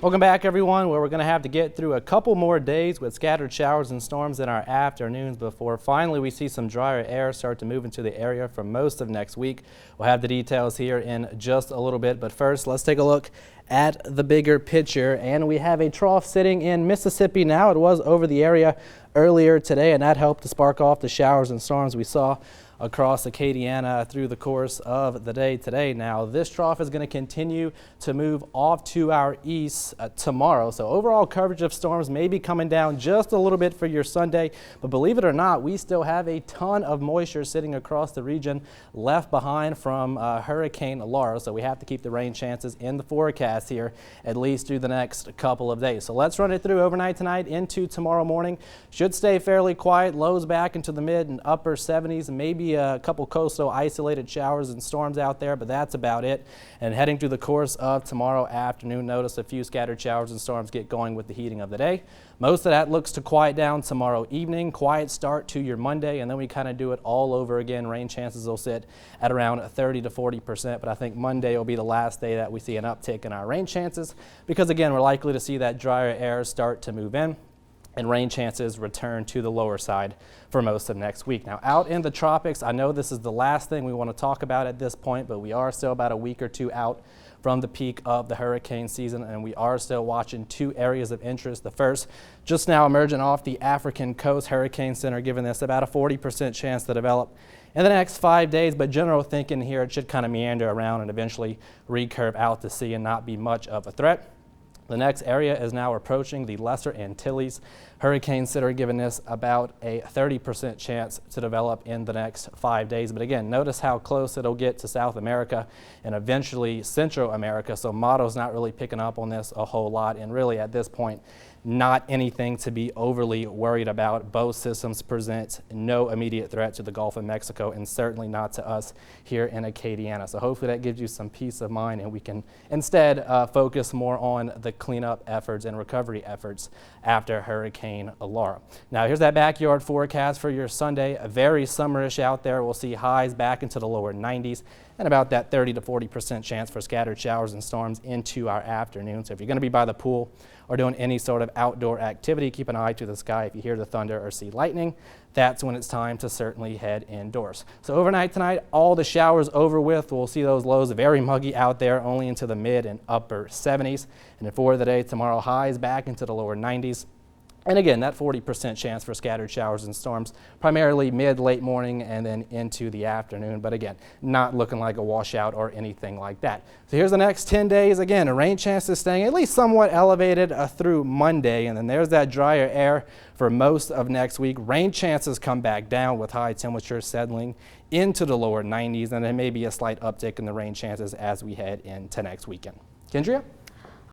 Welcome back, everyone, where we're going to have to get through a couple more days with scattered showers and storms in our afternoons before finally we see some drier air start to move into the area for most of next week. We'll have the details here in just a little bit, but first let's take a look at the bigger picture. And we have a trough sitting in Mississippi now. It was over the area earlier today, and that helped to spark off the showers and storms we saw across Acadiana through the course of the day today. Now, this trough is going to continue to move off to our east tomorrow. So overall coverage of storms may be coming down just a little bit for your Sunday, but believe it or not, we still have a ton of moisture sitting across the region left behind from Hurricane Laura. So we have to keep the rain chances in the forecast here at least through the next couple of days. So let's run it through overnight tonight into tomorrow morning. Should stay fairly quiet, lows back into the mid and upper 70s, maybe a couple coastal isolated showers and storms out there, but that's about it. And heading through the course of tomorrow afternoon, notice a few scattered showers and storms get going with the heating of the day. Most of that looks to quiet down tomorrow evening. Quiet start to your Monday, and then we kind of do it all over again. Rain chances will sit at around 30 to 40%, but I think Monday will be the last day that we see an uptick in our rain chances because, again, we're likely to see that drier air start to move in and rain chances return to the lower side for most of next week. Now, out in the tropics, I know this is the last thing we want to talk about at this point, but we are still about a week or two out from the peak of the hurricane season, and we are still watching two areas of interest. The first, just now emerging off the African coast, Hurricane Center giving this about a 40% chance to develop in the next 5 days, but general thinking here, it should kind of meander around and eventually recurve out to sea and not be much of a threat. The next area is now approaching the Lesser Antilles. Hurricane Center giving this about a 30% chance to develop in the next 5 days. But again, notice how close it'll get to South America and eventually Central America. So model's not really picking up on this a whole lot. And really at this point, not anything to be overly worried about. Both systems present no immediate threat to the Gulf of Mexico and certainly not to us here in Acadiana. So hopefully that gives you some peace of mind and we can instead focus more on the cleanup efforts and recovery efforts after Hurricane Laura. Now here's that backyard forecast for your Sunday. Very summerish out there. We'll see highs back into the lower 90s and about that 30 to 40% chance for scattered showers and storms into our afternoon. So if you're going to be by the pool or doing any sort of outdoor activity, keep an eye to the sky. If you hear the thunder or see lightning, that's when it's time to certainly head indoors. So overnight tonight, all the showers over with. We'll see those lows very muggy out there, only into the mid and upper 70s. And then for the day tomorrow, highs back into the lower 90s. And again, that 40% chance for scattered showers and storms, primarily mid-late morning and then into the afternoon. But again, not looking like a washout or anything like that. So here's the next 10 days. Again, a rain chance is staying at least somewhat elevated through Monday. And then there's that drier air for most of next week. Rain chances come back down with high temperatures settling into the lower 90s. And there may be a slight uptick in the rain chances as we head into next weekend. Kendria?